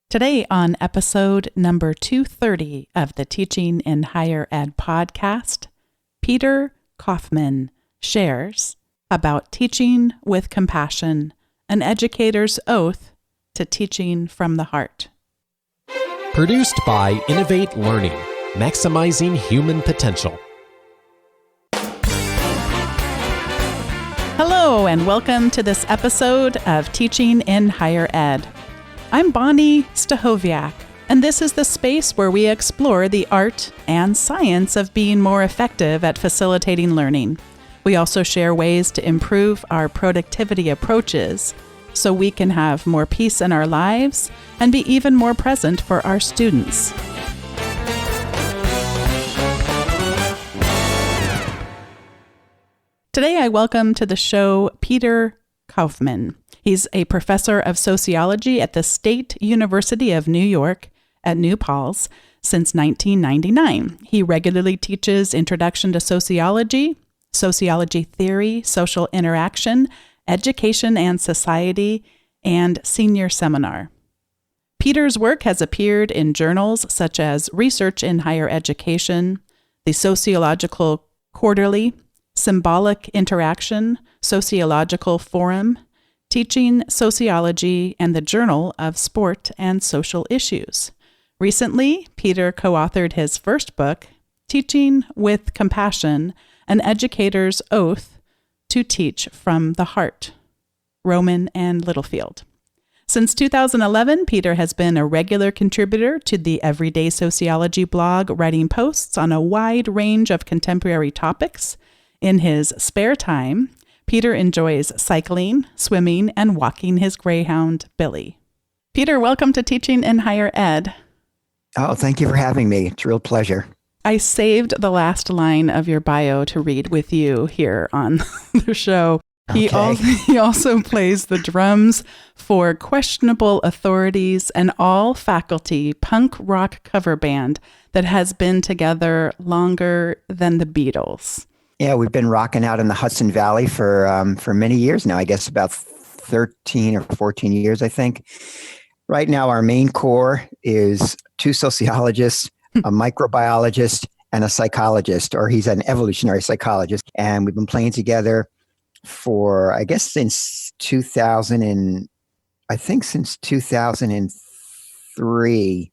Today on episode number 230 of the Teaching in Higher Ed podcast, Peter Kaufman shares about teaching with compassion, an educator's oath to teaching from the heart. Produced by Innovate Learning, maximizing human potential. Hello, and welcome to this episode of Teaching in Higher Ed. I'm Bonnie Stachowiak, and this is the space where we explore the art and science of being more effective at facilitating learning. We also share ways to improve our productivity approaches so we can have more peace in our lives and be even more present for our students. Today I welcome to the show Peter Kaufman. He's a professor of sociology at the State University of New York at New Paltz since 1999. He regularly teaches Introduction to Sociology, Sociology Theory, Social Interaction, Education and Society, and Senior Seminar. Peter's work has appeared in journals such as Research in Higher Education, the Sociological Quarterly, Symbolic Interaction, Sociological Forum, Teaching Sociology, and the Journal of Sport and Social Issues. Recently, Peter co-authored his first book, Teaching with Compassion, an Educator's Oath to Teach from the Heart, Rowman and Littlefield. Since 2011, Peter has been a regular contributor to the Everyday Sociology blog, writing posts on a wide range of contemporary topics. In his spare time, Peter enjoys cycling, swimming, and walking his greyhound, Billy. Peter, welcome to Teaching in Higher Ed. Oh, thank you for having me. It's a real pleasure. I saved the last line of your bio to read with you here on the show. He also plays the drums for Questionable Authorities, an all-faculty punk rock cover band that has been together longer than the Beatles. Yeah, we've been rocking out in the Hudson Valley for many years now. I guess about 13 or 14 years, I think. Right now, our main core is two sociologists, a microbiologist, and a psychologist, or he's an evolutionary psychologist. And we've been playing together for, I guess, since 2003.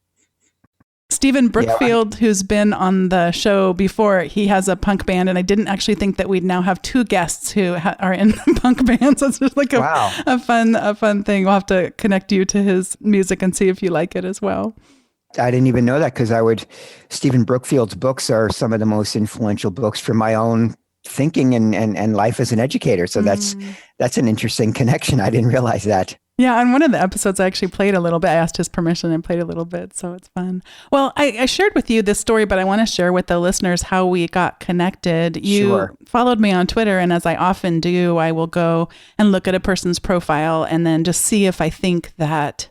Stephen Brookfield, who's been on the show before, he has a punk band, and I didn't actually think that we'd now have two guests who are in punk bands. It's just like a fun thing. We'll have to connect you to his music and see if you like it as well. I didn't even know that because Stephen Brookfield's books are some of the most influential books for my own thinking and life as an educator. So that's an interesting connection. I didn't realize that. Yeah, on one of the episodes, I actually played a little bit. I asked his permission and played a little bit, so it's fun. Well, I shared with you this story, but I want to share with the listeners how we got connected. You followed me on Twitter, and as I often do, I will go and look at a person's profile and then just see if I think that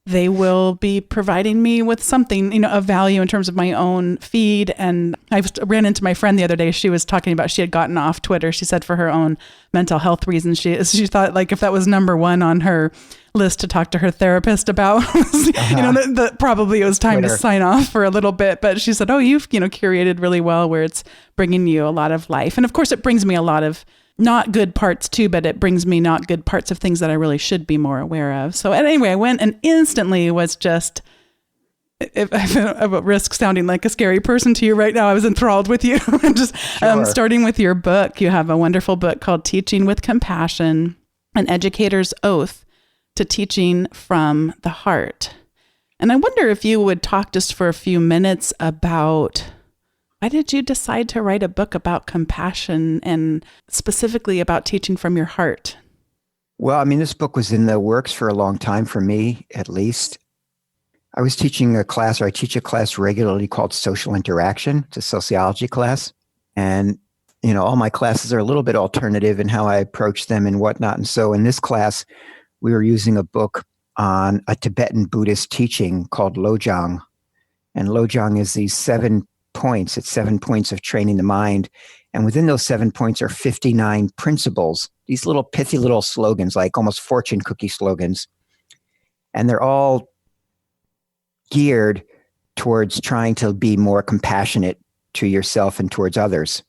they will be providing me with something, of value in terms of my own feed. And I ran into my friend the other day. She was talking about she had gotten off Twitter. She said for her own mental health reasons, she thought like if that was number one on her list to talk to her therapist about, that probably it was time Twitter to sign off for a little bit. But she said, oh, you've, curated really well where it's bringing you a lot of life. And of course, it brings me a lot of not good parts too, but it brings me not good parts of things that I really should be more aware of. So anyway, I went and instantly was just, if I'm at risk sounding like a scary person to you right now, I was enthralled with you. Just starting with your book. You have a wonderful book called Teaching with Compassion, an Educator's Oath to Teaching from the Heart. And I wonder if you would talk just for a few minutes about why did you decide to write a book about compassion and specifically about teaching from your heart? Well, this book was in the works for a long time, for me at least. I was teaching a class, or I teach a class regularly called Social Interaction. It's a sociology class. And, all my classes are a little bit alternative in how I approach them and whatnot. And so in this class, we were using a book on a Tibetan Buddhist teaching called Lojong. And Lojong is these 7 points. It's 7 points of training the mind. And within those 7 points are 59 principles, these little pithy little slogans, like almost fortune cookie slogans. And they're all geared towards trying to be more compassionate to yourself and towards others.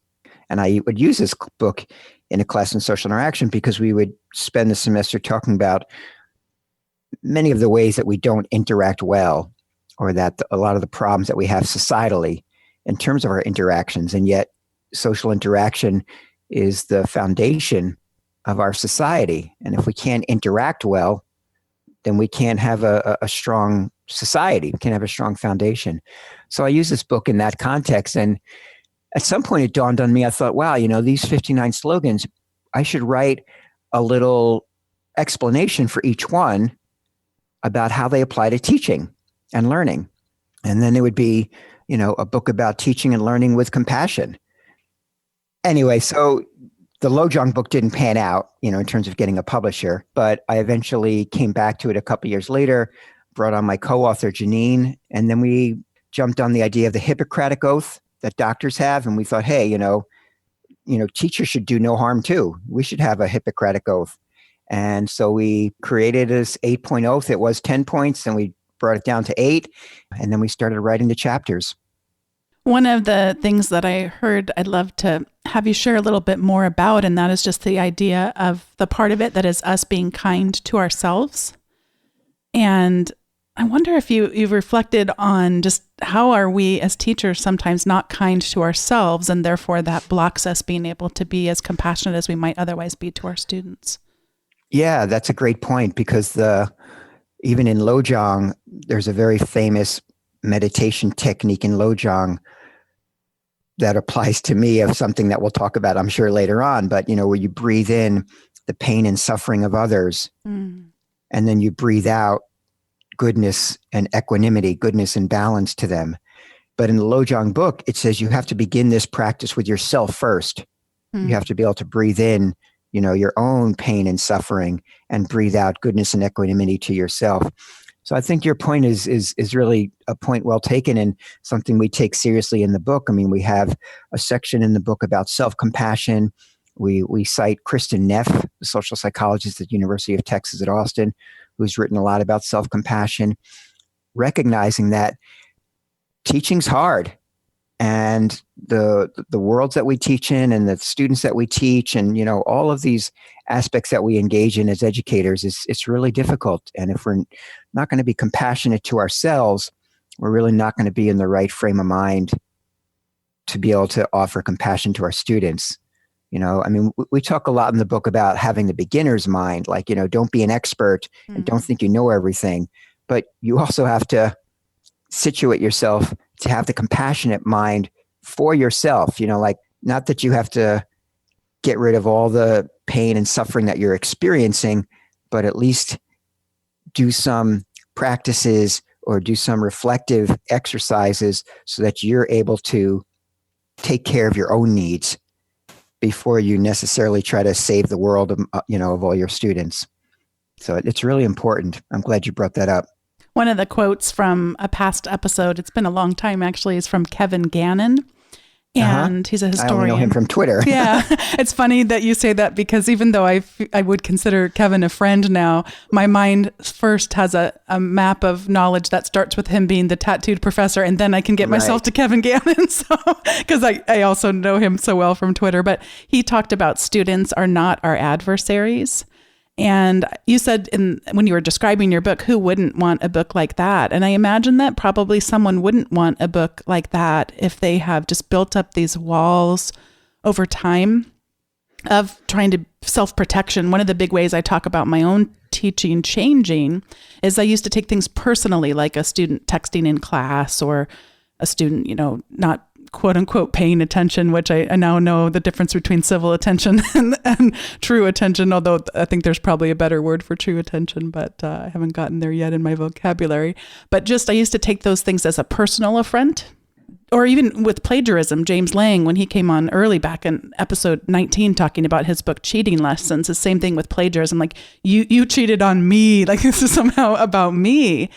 And I would use this book in a class in social interaction because we would spend the semester talking about many of the ways that we don't interact well, or that a lot of the problems that we have societally in terms of our interactions. And yet social interaction is the foundation of our society. And if we can't interact well, then we can't have a strong society. We can't have a strong foundation. So I use this book in that context. And at some point it dawned on me, I thought, wow, these 59 slogans, I should write a little explanation for each one about how they apply to teaching and learning. And then it would be, a book about teaching and learning with compassion. Anyway, so the Lojong book didn't pan out, in terms of getting a publisher, but I eventually came back to it a couple years later, brought on my co-author, Janine, and then we jumped on the idea of the Hippocratic Oath that doctors have. And we thought, hey, teachers should do no harm too. We should have a Hippocratic Oath. And so we created this 8-point oath. It was 10 points and we brought it down to 8. And then we started writing the chapters. One of the things that I heard I'd love to have you share a little bit more about, and that is just the idea of the part of it that is us being kind to ourselves. And I wonder if you've reflected on just how are we as teachers sometimes not kind to ourselves, and therefore that blocks us being able to be as compassionate as we might otherwise be to our students. Yeah, that's a great point, because even in Lojong, there's a very famous meditation technique in Lojong that applies to me, of something that we'll talk about, I'm sure, later on, but where you breathe in the pain and suffering of others, and then you breathe out goodness and equanimity, goodness and balance to them. But in the Lojong book, it says you have to begin this practice with yourself first. You have to be able to breathe in, your own pain and suffering, and breathe out goodness and equanimity to yourself. So I think your point is really a point well taken, and something we take seriously in the book. I mean, we have a section in the book about self-compassion. We cite Kristen Neff, the social psychologist at the University of Texas at Austin, who's written a lot about self-compassion, recognizing that teaching's hard, and the worlds that we teach in, and the students that we teach, and all of these aspects that we engage in as educators, it's really difficult. And if we're not going to be compassionate to ourselves, we're really not going to be in the right frame of mind to be able to offer compassion to our students. We talk a lot in the book about having the beginner's mind, like, don't be an expert and don't think you know everything, but you also have to situate yourself to have the compassionate mind for yourself, not that you have to get rid of all the pain and suffering that you're experiencing, but at least do some practices or do some reflective exercises so that you're able to take care of your own needs before you necessarily try to save the world of all your students. So it's really important. I'm glad you brought that up. One of the quotes from a past episode, it's been a long time actually, is from Kevin Gannon. And he's a historian. I only know him from Twitter. Yeah. It's funny that you say that, because even though I would consider Kevin a friend now, my mind first has a map of knowledge that starts with him being the tattooed professor, and then I can get myself to Kevin Gannon. So, because I also know him so well from Twitter. But he talked about students are not our adversaries. And you said when you were describing your book, who wouldn't want a book like that? And I imagine that probably someone wouldn't want a book like that if they have just built up these walls over time of trying to self-protection. One of the big ways I talk about my own teaching changing is I used to take things personally, like a student texting in class, or a student, not quote unquote paying attention, which I now know the difference between civil attention and true attention, although I think there's probably a better word for true attention, but I haven't gotten there yet in my vocabulary. But just, I used to take those things as a personal affront. Or even with plagiarism, James Lang, when he came on early back in episode 19, talking about his book, Cheating Lessons, the same thing with plagiarism. Like, you cheated on me, like this is somehow about me.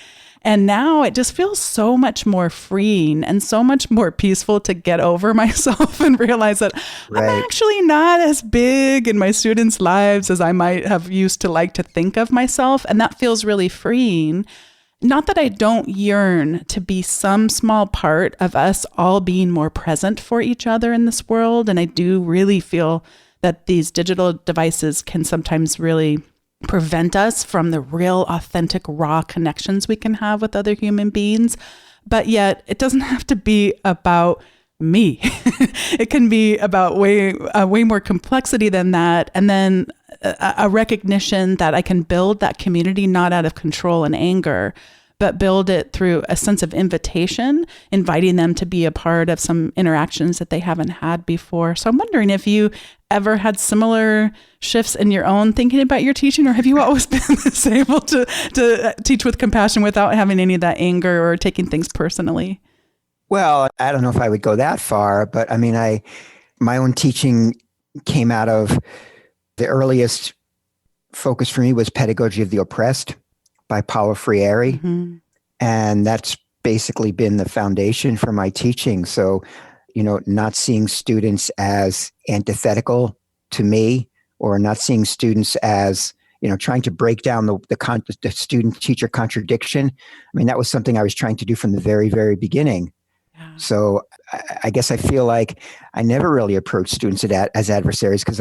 And now it just feels so much more freeing and so much more peaceful to get over myself and realize that I'm actually not as big in my students' lives as I might have used to like to think of myself. And that feels really freeing. Not that I don't yearn to be some small part of us all being more present for each other in this world. And I do really feel that these digital devices can sometimes really prevent us from the real, authentic, raw connections we can have with other human beings. But yet it doesn't have to be about me. It can be about way more complexity than that. And then a recognition that I can build that community not out of control and anger, but build it through a sense of invitation, inviting them to be a part of some interactions that they haven't had before. So I'm wondering if you ever had similar shifts in your own thinking about your teaching, or have you always been this able to teach with compassion without having any of that anger or taking things personally? Well, I don't know if I would go that far, but I mean, my own teaching came out of the earliest focus for me was Pedagogy of the Oppressed by Paulo Freire. Mm-hmm. And that's basically been the foundation for my teaching. So, not seeing students as antithetical to me, or not seeing students as, trying to break down the student-teacher contradiction. I mean, that was something I was trying to do from the very, very beginning. Yeah. So I guess I feel like I never really approached students as adversaries because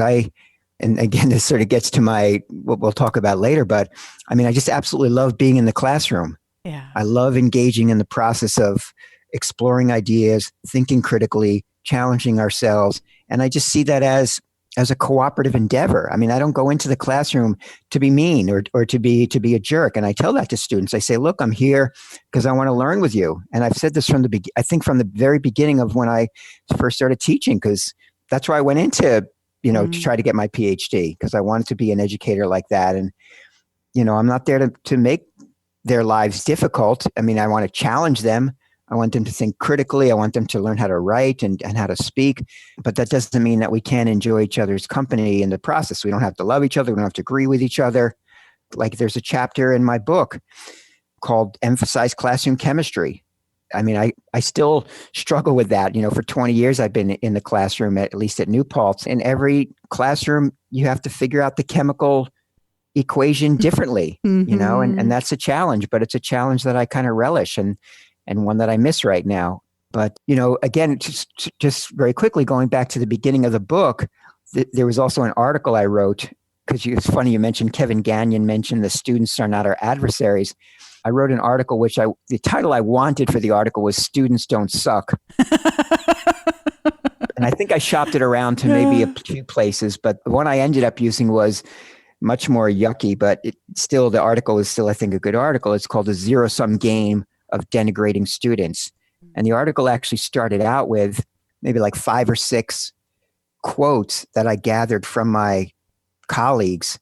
and again, this sort of gets to what we'll talk about later, but I mean, I just absolutely love being in the classroom. Yeah. I love engaging in the process of exploring ideas, thinking critically, challenging ourselves. And I just see that as a cooperative endeavor. I mean, I don't go into the classroom to be mean or to be a jerk. And I tell that to students. I say, look, I'm here because I want to learn with you. And I've said this from the very beginning of when I first started teaching, because that's where I went into to try to get my PhD, because I wanted to be an educator like that. And, I'm not there to make their lives difficult. I mean, I want to challenge them. I want them to think critically. I want them to learn how to write and how to speak. But that doesn't mean that we can't enjoy each other's company in the process. We don't have to love each other. We don't have to agree with each other. Like there's a chapter in my book called Emphasize Classroom Chemistry. I mean, I still struggle with that. For 20 years, I've been in the classroom, at least at New Paltz. In every classroom, you have to figure out the chemical equation differently, mm-hmm. And that's a challenge, but it's a challenge that I kind of relish and one that I miss right now. But, again, just very quickly, going back to the beginning of the book, there was also an article I wrote, because it's funny, you mentioned Kevin Gagnon mentioned the students are not our adversaries. I wrote an article, the title I wanted for the article was Students Don't Suck. And I think I shopped it around to maybe a few places, but the one I ended up using was much more yucky, but the article is still, I think, a good article. It's called A Zero-Sum Game of Denigrating Students. And the article actually started out with maybe like 5 or 6 quotes that I gathered from my colleagues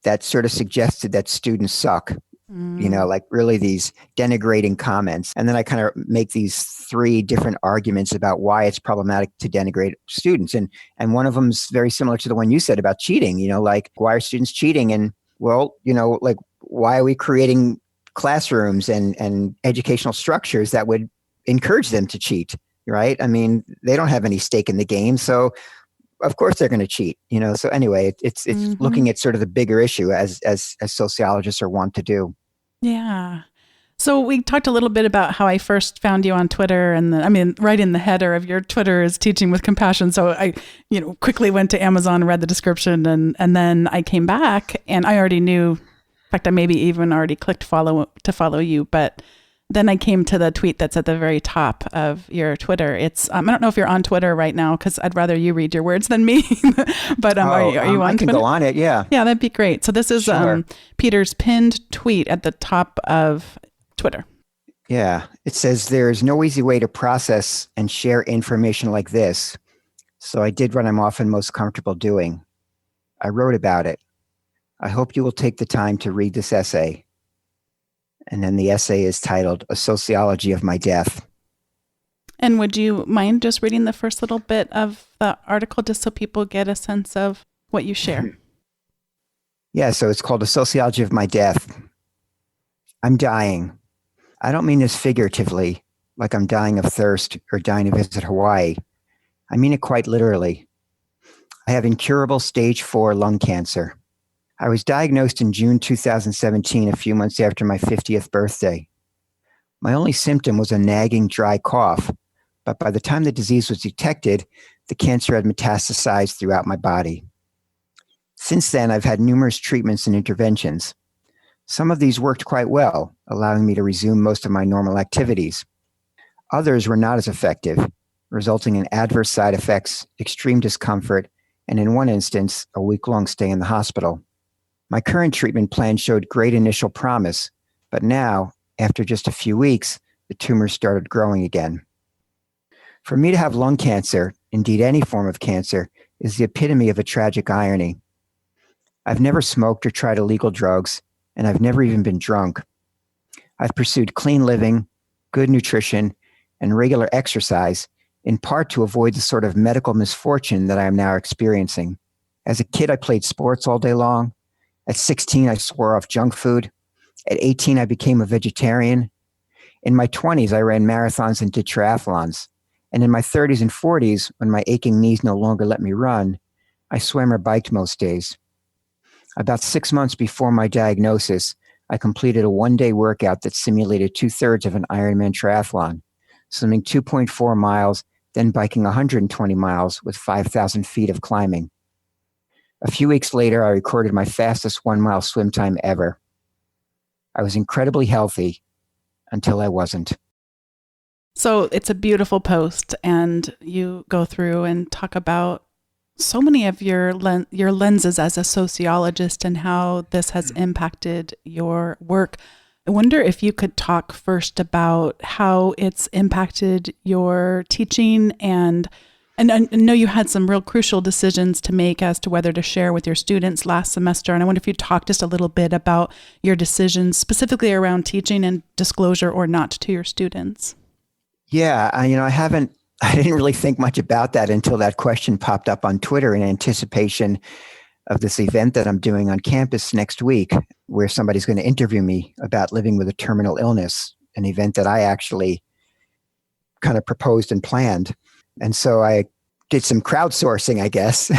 that sort of suggested that students suck. Like really these denigrating comments. And then I kind of make these 3 different arguments about why it's problematic to denigrate students. And one of them's very similar to the one you said about cheating, like why are students cheating? And well, like why are we creating classrooms and educational structures that would encourage them to cheat, right? I mean, they don't have any stake in the game. So of course they're going to cheat, So anyway, it's mm-hmm. looking at sort of the bigger issue as sociologists are wont to do. Yeah. So we talked a little bit about how I first found you on Twitter, and right in the header of your Twitter is Teaching with Compassion. So I, quickly went to Amazon and read the description, and then I came back and I already knew. In fact, I maybe even already clicked follow to follow you, but then I came to the tweet that's at the very top of your Twitter. It's I don't know if you're on Twitter right now, because I'd rather you read your words than me. But are you on I can Twitter? Go on it, yeah. Yeah, that'd be great. So this is sure. Peter's pinned tweet at the top of Twitter. Yeah, it says there is no easy way to process and share information like this. So I did what I'm often most comfortable doing. I wrote about it. I hope you will take the time to read this essay. And then the essay is titled A Sociology of My Death. And would you mind just reading the first little bit of the article just so people get a sense of what you share? Yeah, so it's called A Sociology of My Death. I'm dying. I don't mean this figuratively, like I'm dying of thirst or dying to visit Hawaii. I mean it quite literally. I have incurable stage 4 lung cancer. I was diagnosed in June 2017, a few months after my 50th birthday. My only symptom was a nagging dry cough, but by the time the disease was detected, the cancer had metastasized throughout my body. Since then, I've had numerous treatments and interventions. Some of these worked quite well, allowing me to resume most of my normal activities. Others were not as effective, resulting in adverse side effects, extreme discomfort, and in one instance, a week-long stay in the hospital. My current treatment plan showed great initial promise, but now, after just a few weeks, the tumor started growing again. For me to have lung cancer, indeed any form of cancer, is the epitome of a tragic irony. I've never smoked or tried illegal drugs, and I've never even been drunk. I've pursued clean living, good nutrition, and regular exercise, in part to avoid the sort of medical misfortune that I am now experiencing. As a kid, I played sports all day long. At 16, I swore off junk food. At 18, I became a vegetarian. In my 20s, I ran marathons and did triathlons. And in my 30s and 40s, when my aching knees no longer let me run, I swam or biked most days. About 6 months before my diagnosis, I completed a one-day workout that simulated 2/3 of an Ironman triathlon, swimming 2.4 miles, then biking 120 miles with 5,000 feet of climbing. A few weeks later, I recorded my fastest 1-mile swim time ever. I was incredibly healthy until I wasn't. So it's a beautiful post, and you go through and talk about so many of your lenses as a sociologist and how this has impacted your work. I wonder if you could talk first about how it's impacted your teaching, and I know you had some real crucial decisions to make as to whether to share with your students last semester. And I wonder if you'd talk just a little bit about your decisions specifically around teaching and disclosure or not to your students. Yeah, I didn't really think much about that until that question popped up on Twitter in anticipation of this event that I'm doing on campus next week, where somebody's going to interview me about living with a terminal illness, an event that I actually kind of proposed and planned. And so I did some crowdsourcing, I guess,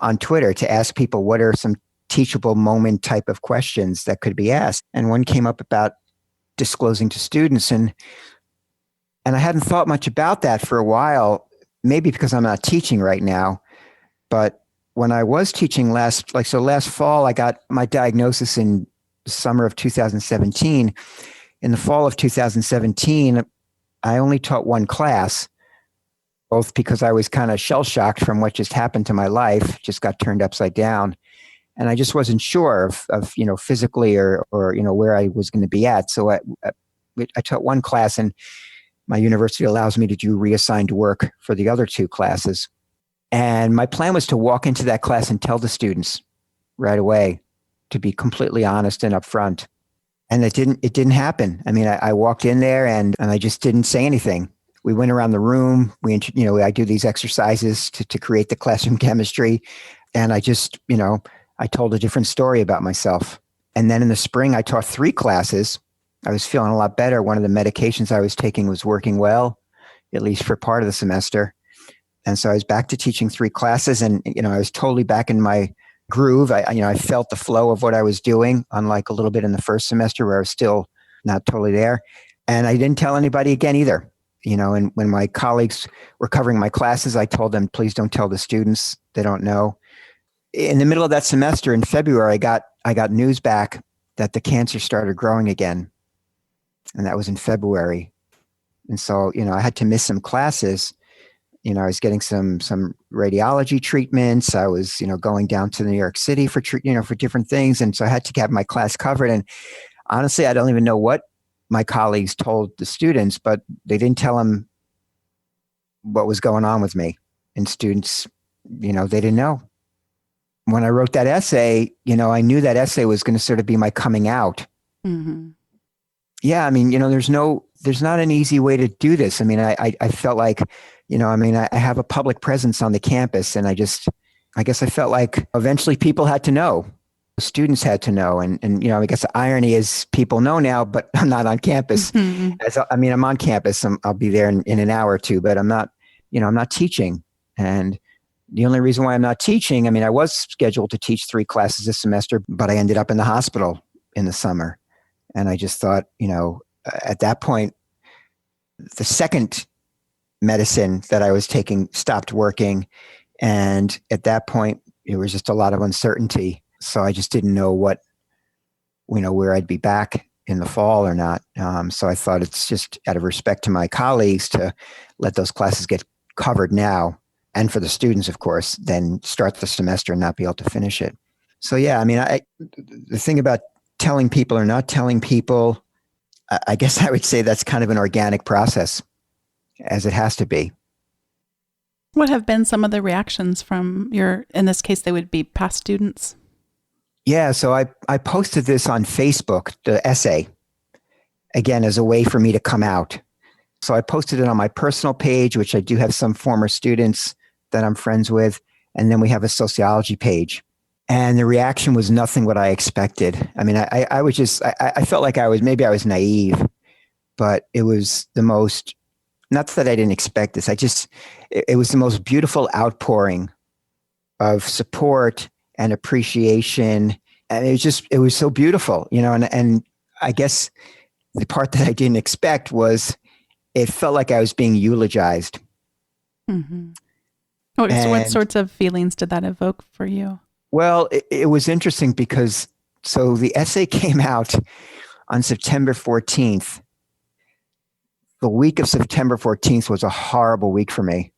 on Twitter to ask people what are some teachable moment type of questions that could be asked. And one came up about disclosing to students. And I hadn't thought much about that for a while, maybe because I'm not teaching right now. But when I was teaching last fall, I got my diagnosis in the summer of 2017. In the fall of 2017, I only taught one class, both because I was kind of shell-shocked from what just happened to my life, just got turned upside down. And I just wasn't sure of physically or where I was going to be at. So I taught one class, and my university allows me to do reassigned work for the other two classes. And my plan was to walk into that class and tell the students right away, to be completely honest and upfront. And it didn't happen. I mean, I walked in there and I just didn't say anything. We went around the room. I do these exercises to create the classroom chemistry. And I just, I told a different story about myself. And then in the spring, I taught 3 classes. I was feeling a lot better. One of the medications I was taking was working well, at least for part of the semester. And so I was back to teaching 3 classes, and, I was totally back in my groove. I felt the flow of what I was doing, unlike a little bit in the first semester where I was still not totally there. And I didn't tell anybody again either. And when my colleagues were covering my classes, I told them, please don't tell the students. They don't know. In the middle of that semester in February, I got news back that the cancer started growing again. And that was in February. And so, I had to miss some classes. I was getting some radiology treatments. I was, going down to New York City for different things. And so I had to have my class covered. And honestly, I don't even know what my colleagues told the students, but they didn't tell them what was going on with me. And students, they didn't know. When I wrote that essay, I knew that essay was going to sort of be my coming out. Mm-hmm. Yeah, I mean, there's not an easy way to do this. I mean, I felt like, I have a public presence on the campus, and I guess I felt like eventually people had to know. Students had to know. And I guess the irony is people know now, but I'm not on campus. Mm-hmm. I'm on campus. I'll be there in an hour or two, but I'm not teaching. And, the only reason why I'm not teaching, I mean, I was scheduled to teach 3 classes this semester, but I ended up in the hospital in the summer. And I just thought, at that point, the second medicine that I was taking stopped working. And at that point, it was just a lot of uncertainty. So I just didn't know where I'd be back in the fall or not. So I thought it's just out of respect to my colleagues to let those classes get covered now. And for the students, of course, then start the semester and not be able to finish it. So yeah, I mean, the thing about telling people or not telling people, I guess I would say that's kind of an organic process, as it has to be. What have been some of the reactions from in this case, they would be past students? Yeah, so I posted this on Facebook, the essay, again, as a way for me to come out. So I posted it on my personal page, which I do have some former students that I'm friends with, and then we have a sociology page. And the reaction was nothing what I expected. I mean, I was just, I felt like I was naive, but it was the most, not that I didn't expect this, it was the most beautiful outpouring of support and appreciation. And it was so beautiful, and I guess the part that I didn't expect was it felt like I was being eulogized. Mm-hmm. What sorts of feelings did that evoke for you? Well, it was interesting because, so the essay came out on September 14th. The week of September 14th was a horrible week for me.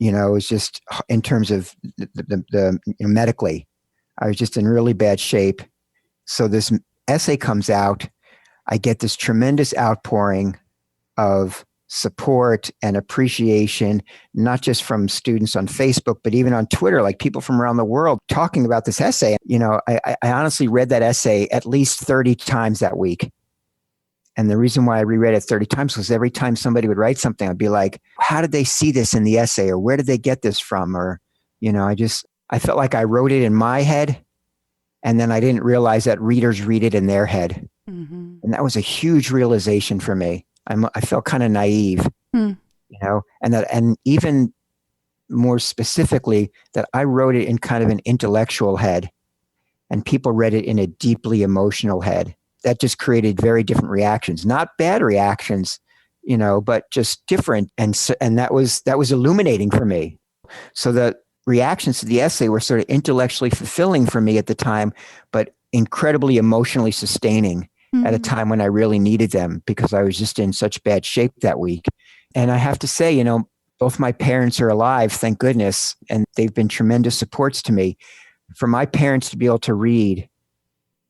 It was just in terms of the medically, I was just in really bad shape. So this essay comes out. I get this tremendous outpouring of support and appreciation, not just from students on Facebook, but even on Twitter, like people from around the world talking about this essay. I honestly read that essay at least 30 times that week. And the reason why I reread it 30 times was every time somebody would write something, I'd be like, how did they see this in the essay? Or where did they get this from? Or, I felt like I wrote it in my head. And then I didn't realize that readers read it in their head. Mm-hmm. And that was a huge realization for me. I felt kind of naive, and even more specifically that I wrote it in kind of an intellectual head and people read it in a deeply emotional head. That just created very different reactions, not bad reactions, but just different. And that was illuminating for me. So the reactions to the essay were sort of intellectually fulfilling for me at the time, but incredibly emotionally sustaining. Mm-hmm. At a time when I really needed them because I was just in such bad shape that week. And I have to say, both my parents are alive, thank goodness, and they've been tremendous supports to me. For my parents to be able to read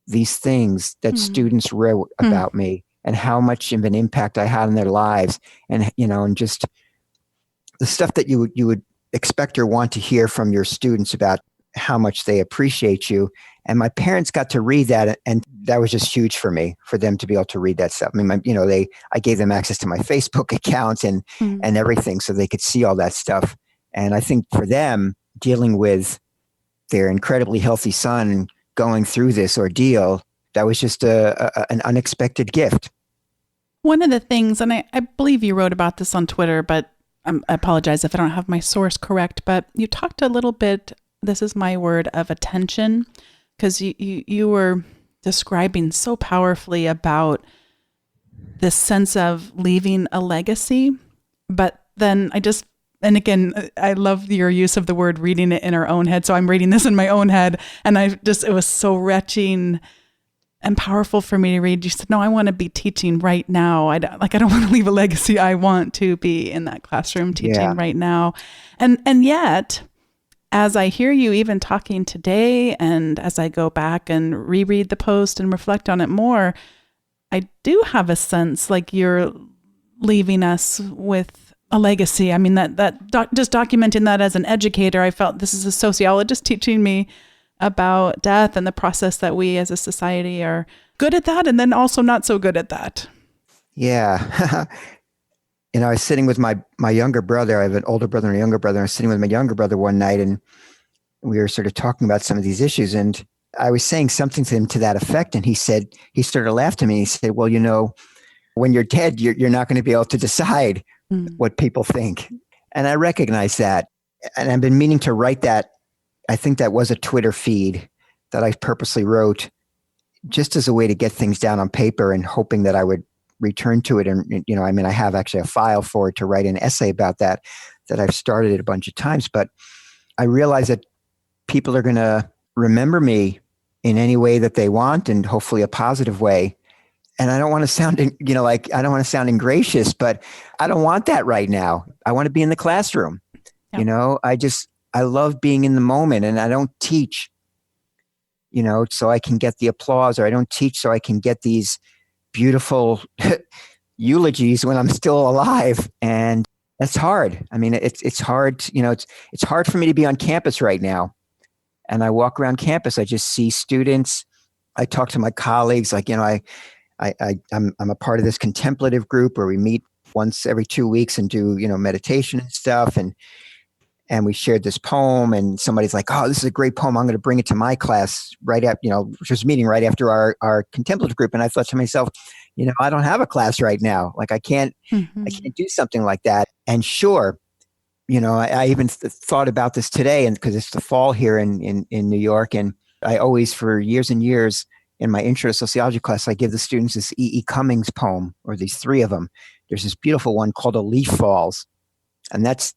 these things that students wrote about me and how much of an impact I had on their lives, and and just the stuff that you would expect or want to hear from your students about how much they appreciate you. And my parents got to read that, and that was just huge for me, for them to be able to read that stuff. I mean, I gave them access to my Facebook account and everything, so they could see all that stuff. And I think for them, dealing with their incredibly healthy son going through this ordeal, that was just an unexpected gift. One of the things, and I believe you wrote about this on Twitter, but I apologize if I don't have my source correct, but you talked a little bit, this is my word, of attention, because you were describing so powerfully about this sense of leaving a legacy. But then and again, I love your use of the word reading it in our own head. So I'm reading this in my own head. And it was so retching and powerful for me to read. You said, no, I want to be teaching right now. I don't want to leave a legacy. I want to be in that classroom teaching right now. And yet, as I hear you even talking today, and as I go back and reread the post and reflect on it more, I do have a sense like you're leaving us with a legacy. I mean, just documenting that as an educator, I felt this is a sociologist teaching me about death and the process that we as a society are good at that, and then also not so good at that. Yeah. I was sitting with my younger brother. I have an older brother and a younger brother. I was sitting with my younger brother one night, and we were sort of talking about some of these issues. And I was saying something to him to that effect. And he started to laugh to me. He said, well, when you're dead, you're not going to be able to decide what people think. And I recognize that. and I've been meaning to write that. I think that was a Twitter feed that I purposely wrote just as a way to get things down on paper and hoping that I would return to it. And, I mean, I have actually a file for it to write an essay about that I've started it a bunch of times, but I realize that people are going to remember me in any way that they want, and hopefully a positive way. And I don't want to sound, I don't want to sound ingracious, but I don't want that right now. I want to be in the classroom. Yep. I love being in the moment, and I don't teach, so I can get the applause, or I don't teach so I can get these beautiful eulogies when I'm still alive. And that's hard. I mean, it's hard, it's hard for me to be on campus right now. And I walk around campus, I just see students. I talk to my colleagues, I'm a part of this contemplative group where we meet once every 2 weeks and do, meditation and stuff. And we shared this poem, and somebody's like, oh, this is a great poem. I'm going to bring it to my class right after, which was meeting right after our contemplative group. And I thought to myself, I don't have a class right now. Like I can't do something like that. And sure, I even thought about this today, and because it's the fall here in New York. And I always, for years and years, in my intro to sociology class, I give the students this E.E. Cummings poem, or these 3 of them. There's this beautiful one called A Leaf Falls. And that's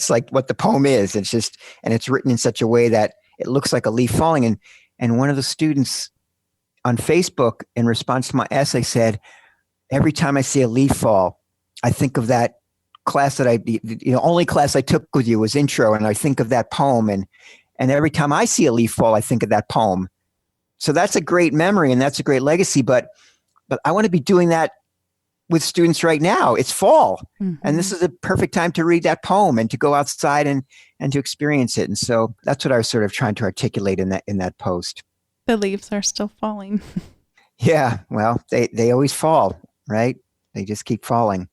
like what the poem is. It's just, and it's written in such a way that it looks like a leaf falling. And one of the students on Facebook, in response to my essay, said, every time I see a leaf fall, I think of that class that only class I took with you was intro. And I think of that poem. And every time I see a leaf fall, I think of that poem. So that's a great memory, and that's a great legacy. But I want to be doing that with students right now. It's fall. Mm-hmm. And this is a perfect time to read that poem and to go outside and to experience it. And so that's what I was sort of trying to articulate in that post. The leaves are still falling. Yeah. Well, they always fall, right? They just keep falling.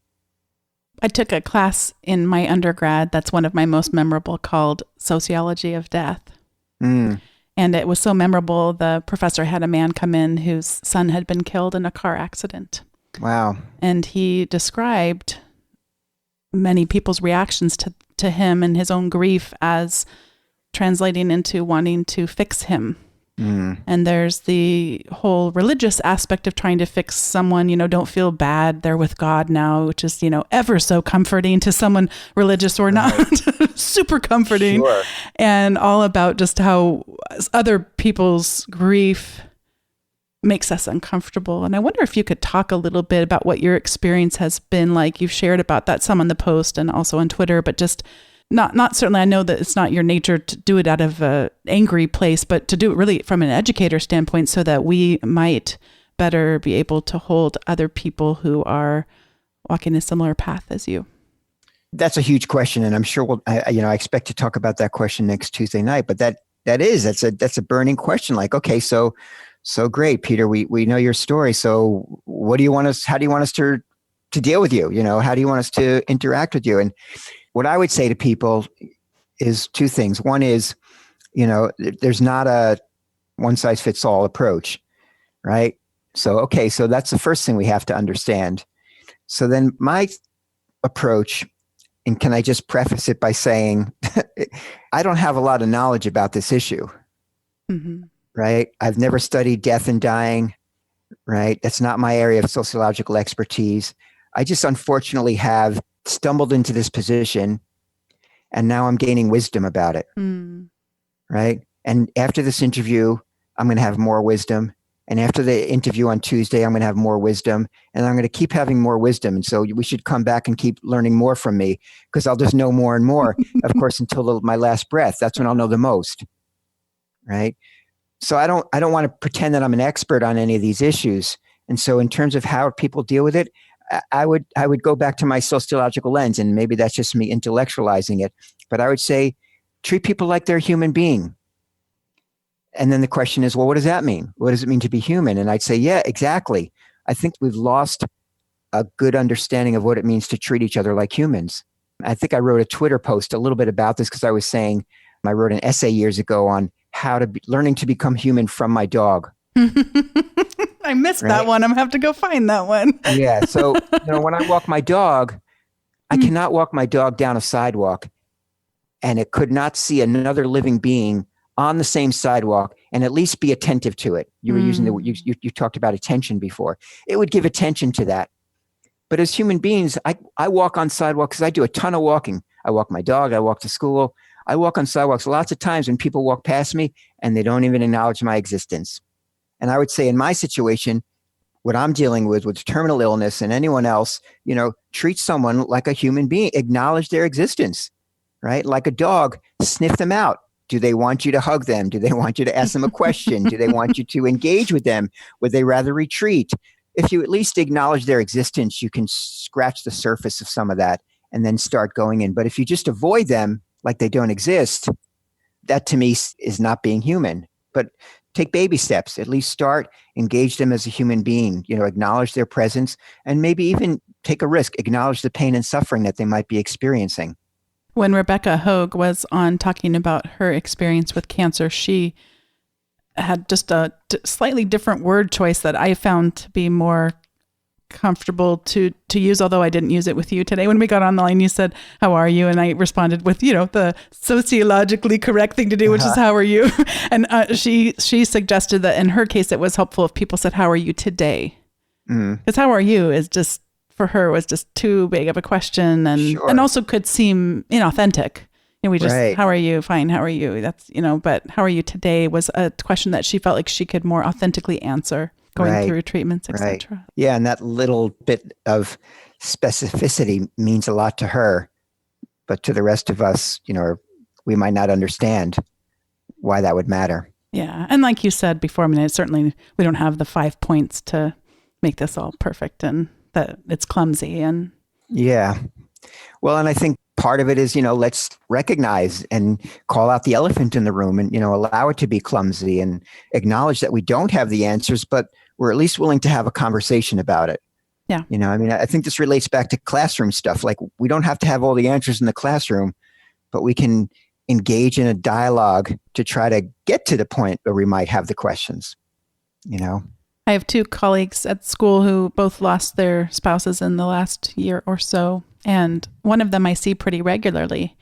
I took a class in my undergrad that's one of my most memorable, called Sociology of Death. Mm. And it was so memorable. The professor had a man come in whose son had been killed in a car accident. Wow. And he described many people's reactions to him and his own grief as translating into wanting to fix him. Mm. And there's the whole religious aspect of trying to fix someone, don't feel bad, they're with God now, which is, ever so comforting to someone religious or not. Right. Super comforting. Sure. And all about just how other people's grief makes us uncomfortable. And I wonder if you could talk a little bit about what your experience has been like. You've shared about that some on the post and also on Twitter, but just not certainly, I know that it's not your nature to do it out of an angry place, but to do it really from an educator standpoint so that we might better be able to hold other people who are walking a similar path as you. That's a huge question. And I'm sure I expect to talk about that question next Tuesday night, but that's a burning question. Like, okay, so great, Peter, we know your story. So how do you want us to deal with you? How do you want us to interact with you? And what I would say to people is 2 things. One is, there's not a one size fits all approach, right? So that's the first thing we have to understand. So then my approach, and can I just preface it by saying, I don't have a lot of knowledge about this issue, mm-hmm. right? I've never studied death and dying, right? That's not my area of sociological expertise. I just unfortunately have stumbled into this position, and now I'm gaining wisdom about it. Right. And after this interview, I'm going to have more wisdom. And after the interview on Tuesday, I'm going to have more wisdom, and I'm going to keep having more wisdom. And so we should come back and keep learning more from me, because I'll just know more and more, of course, until my last breath. That's when I'll know the most. Right. So I don't want to pretend that I'm an expert on any of these issues. And so in terms of how people deal with it, I would go back to my sociological lens, and maybe that's just me intellectualizing it. But I would say, treat people like they're a human being. And then the question is, well, what does that mean? What does it mean to be human? And I'd say, yeah, exactly. I think we've lost a good understanding of what it means to treat each other like humans. I think I wrote a Twitter post a little bit about this, because I was saying, I wrote an essay years ago on learning to become human from my dog. I missed that one. I'm going to have to go find that one. Yeah. So, when I walk my dog, I cannot walk my dog down a sidewalk and it could not see another living being on the same sidewalk and at least be attentive to it. You were using you talked about attention before. It would give attention to that. But as human beings, I walk on sidewalks because I do a ton of walking. I walk my dog. I walk to school. I walk on sidewalks lots of times when people walk past me and they don't even acknowledge my existence. And I would say in my situation, what I'm dealing with terminal illness and anyone else, treat someone like a human being, acknowledge their existence, right? Like a dog, sniff them out. Do they want you to hug them? Do they want you to ask them a question? Do they want you to engage with them? Would they rather retreat? If you at least acknowledge their existence, you can scratch the surface of some of that and then start going in. But if you just avoid them like they don't exist, that to me is not being human. But take baby steps, at least start, engage them as a human being, acknowledge their presence, and maybe even take a risk, acknowledge the pain and suffering that they might be experiencing. When Rebecca Hogue was on talking about her experience with cancer, she had just a slightly different word choice that I found to be more comfortable to use, although I didn't use it with you today. When we got on the line, you said, "How are you?" And I responded with, the sociologically correct thing to do, which is, "How are you?" And she suggested that in her case, it was helpful if people said, "How are you today?" Because "How are you?" is just, for her, was just too big of a question and also could seem inauthentic. We just, right. "How are you?" "Fine. How are you?" That's, but "How are you today?" was a question that she felt like she could more authentically answer going through treatments, etc. Right. Yeah. And that little bit of specificity means a lot to her, but to the rest of us, we might not understand why that would matter. Yeah. And like you said before, certainly we don't have the 5 points to make this all perfect and that it's clumsy. And yeah. Well, and I think part of it is, let's recognize and call out the elephant in the room and, allow it to be clumsy and acknowledge that we don't have the answers, but we're at least willing to have a conversation about it. Yeah. I think this relates back to classroom stuff. Like, we don't have to have all the answers in the classroom, but we can engage in a dialogue to try to get to the point where we might have the questions, I have 2 colleagues at school who both lost their spouses in the last year or so. And one of them I see pretty regularly.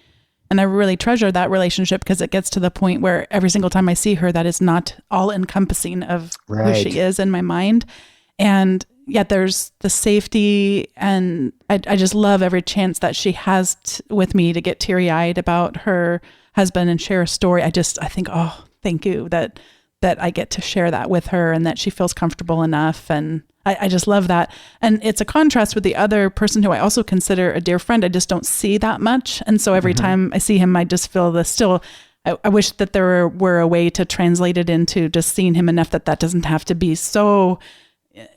And I really treasure that relationship because it gets to the point where every single time I see her, that is not all encompassing of who she is in my mind. And yet there's the safety. And I just love every chance that she has with me to get teary eyed about her husband and share a story. I think, oh, thank you that I get to share that with her and that she feels comfortable enough. And I just love that. And it's a contrast with the other person who I also consider a dear friend. I just don't see that much. And so every time I see him, I just feel I wish that there were a way to translate it into just seeing him enough that doesn't have to be so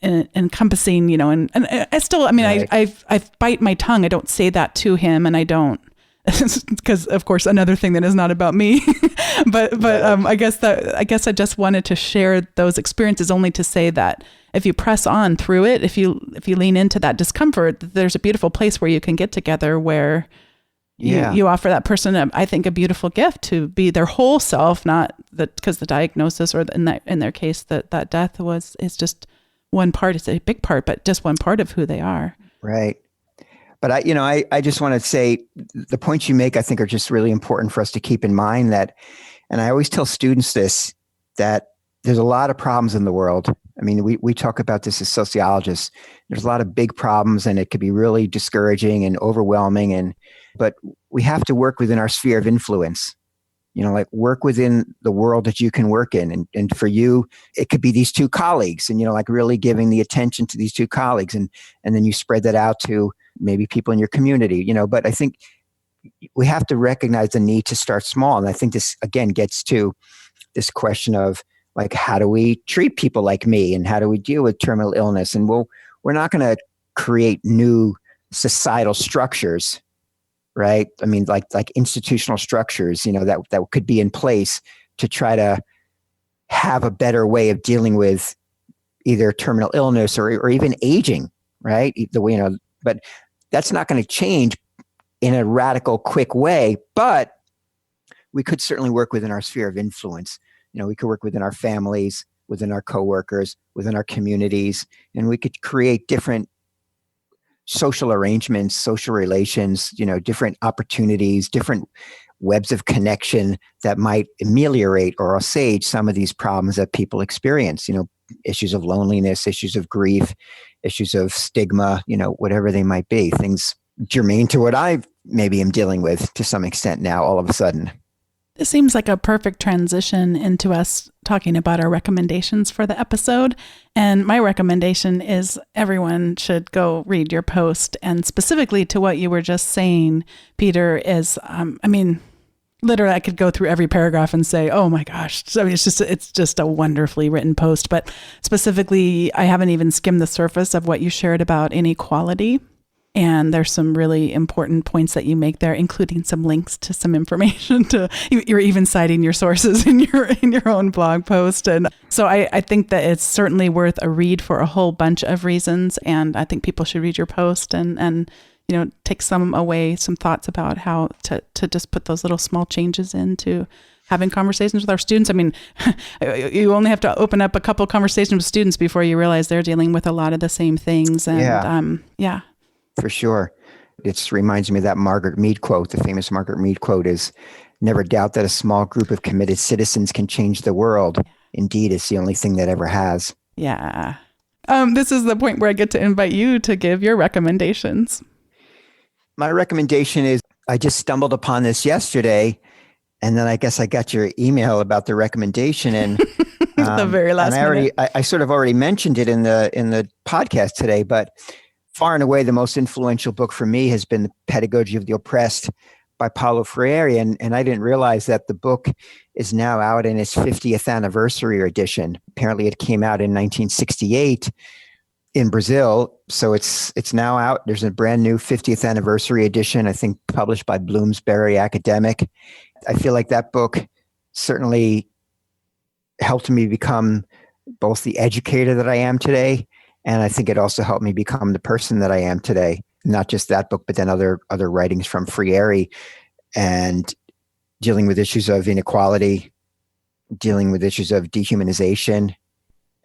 encompassing, and I still, I bite my tongue. I don't say that to him, and I don't, because of course another thing that is not about me, but I guess I just wanted to share those experiences only to say that if you press on through it, if you lean into that discomfort, there's a beautiful place where you can get together where you offer that person I think a beautiful gift to be their whole self, not that because the diagnosis or in their case that death is just one part. It's a big part, but just one part of who they are. Right. But I just want to say the points you make, I think, are just really important for us to keep in mind that, and I always tell students this, that there's a lot of problems in the world. We talk about this as sociologists. There's a lot of big problems and it could be really discouraging and overwhelming. But we have to work within our sphere of influence, work within the world that you can work in. And for you, it could be these 2 colleagues and, really giving the attention to these 2 colleagues. And then you spread that out to maybe people in your community, but I think we have to recognize the need to start small. And I think this, again, gets to this question of, like, how do we treat people like me and how do we deal with terminal illness? And we're not going to create new societal structures, right? Like institutional structures, that could be in place to try to have a better way of dealing with either terminal illness or even aging, right? But that's not going to change in a radical, quick way, but we could certainly work within our sphere of influence. We could work within our families, within our coworkers, within our communities, and we could create different social arrangements, social relations, different opportunities, different webs of connection that might ameliorate or assuage some of these problems that people experience, issues of loneliness, issues of grief, issues of stigma, whatever they might be, things germane to what I maybe am dealing with to some extent now all of a sudden. This seems like a perfect transition into us talking about our recommendations for the episode. And my recommendation is everyone should go read your post. And specifically to what you were just saying, Peter, is, literally I could go through every paragraph and say, oh my gosh, it's just a wonderfully written post. But specifically, I haven't even skimmed the surface of what you shared about inequality. And there's some really important points that you make there, including some links to some information. You're even citing your sources in your own blog post. And so I think that it's certainly worth a read for a whole bunch of reasons. And I think people should read your post and take some thoughts about how to just put those little small changes into having conversations with our students. I mean, you only have to open up a couple of conversations with students before you realize they're dealing with a lot of the same things. And yeah. For sure. It reminds me of that Margaret Mead quote. The famous Margaret Mead quote is, "Never doubt that a small group of committed citizens can change the world. Indeed, it's the only thing that ever has." Yeah. This is the point where I get to invite you to give your recommendations. My recommendation is, I just stumbled upon this yesterday, and then I guess I got your email about the recommendation, and the very last minute. I sort of already mentioned it in the podcast today, but far and away, the most influential book for me has been The Pedagogy of the Oppressed by Paulo Freire. And I didn't realize that the book is now out in its 50th anniversary edition. Apparently it came out in 1968 in Brazil. So it's now out. There's a brand new 50th anniversary edition, I think published by Bloomsbury Academic. I feel like that book certainly helped me become both the educator that I am today, and I think it also helped me become the person that I am today. Not just that book, but then other writings from Freire, and dealing with issues of inequality, dealing with issues of dehumanization.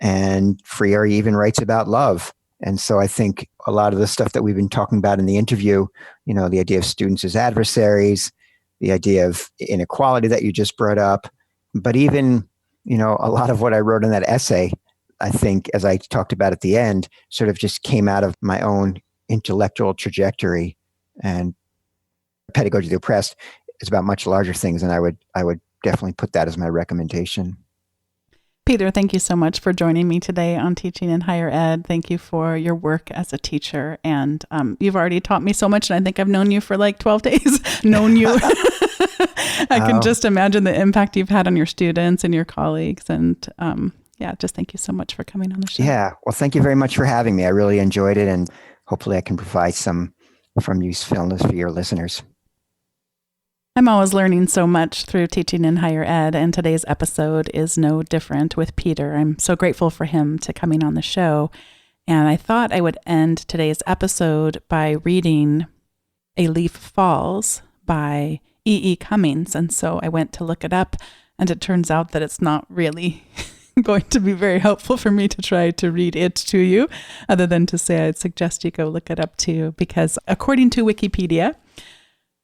And Freire even writes about love. And so I think a lot of the stuff that we've been talking about in the interview, the idea of students as adversaries, the idea of inequality that you just brought up, but even, a lot of what I wrote in that essay, I think, as I talked about at the end, sort of just came out of my own intellectual trajectory. And Pedagogy of the Oppressed is about much larger things, and I would definitely put that as my recommendation. Peter, thank you so much for joining me today on Teaching in Higher Ed. Thank you for your work as a teacher. And you've already taught me so much, and I think I've known you for like 12 days. Known you. I can just imagine the impact you've had on your students and your colleagues. And just thank you so much for coming on the show. Yeah. Well, thank you very much for having me. I really enjoyed it, and hopefully I can provide some from usefulness for your listeners. I'm always learning so much through Teaching in Higher Ed, and today's episode is no different with Peter. I'm so grateful for him to coming on the show. And I thought I would end today's episode by reading A Leaf Falls by E.E. Cummings. And so I went to look it up, and it turns out that it's not really going to be very helpful for me to try to read it to you, other than to say I'd suggest you go look it up too, because according to Wikipedia,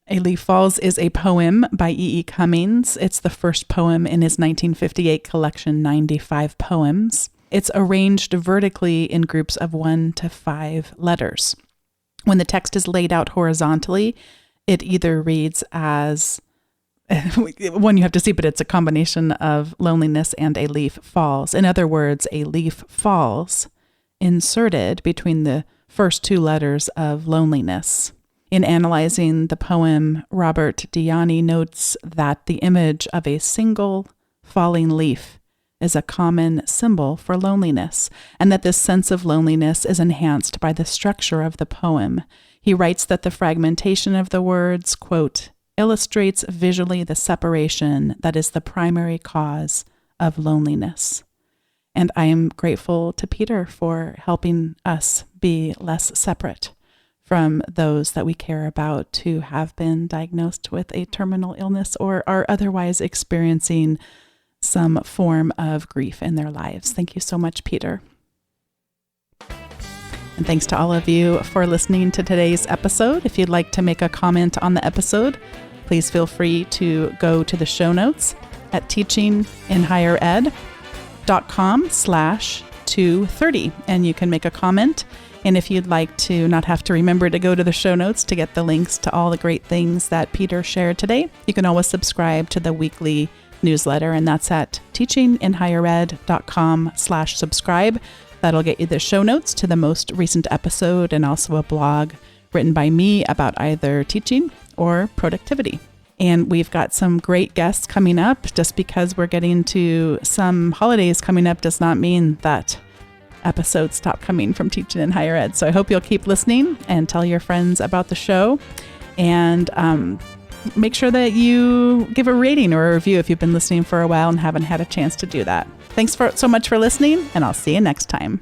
A Leaf Falls is a poem by E.E. Cummings. It's the first poem in his 1958 collection, 95 Poems. It's arranged vertically in groups of 1 to 5 letters. When the text is laid out horizontally, it either reads as, one you have to see, but it's a combination of loneliness and a leaf falls. In other words, a leaf falls inserted between the first 2 letters of loneliness. In analyzing the poem, Robert Diani notes that the image of a single falling leaf is a common symbol for loneliness, and that this sense of loneliness is enhanced by the structure of the poem. He writes that the fragmentation of the words, quote, illustrates visually the separation that is the primary cause of loneliness. And I am grateful to Peter for helping us be less separate from those that we care about who have been diagnosed with a terminal illness or are otherwise experiencing some form of grief in their lives. Thank you so much, Peter. And thanks to all of you for listening to today's episode. If you'd like to make a comment on the episode, please feel free to go to the show notes at teachinginhighered.com/230, and you can make a comment. And if you'd like to not have to remember to go to the show notes to get the links to all the great things that Peter shared today, you can always subscribe to the weekly newsletter, and that's at teachinginhighered.com/subscribe. That'll get you the show notes to the most recent episode and also a blog written by me about either teaching or productivity. And we've got some great guests coming up. Just because we're getting to some holidays coming up does not mean that episodes stop coming from Teaching in Higher Ed. So I hope you'll keep listening and tell your friends about the show. And make sure that you give a rating or a review if you've been listening for a while and haven't had a chance to do that. Thanks so much for listening, and I'll see you next time.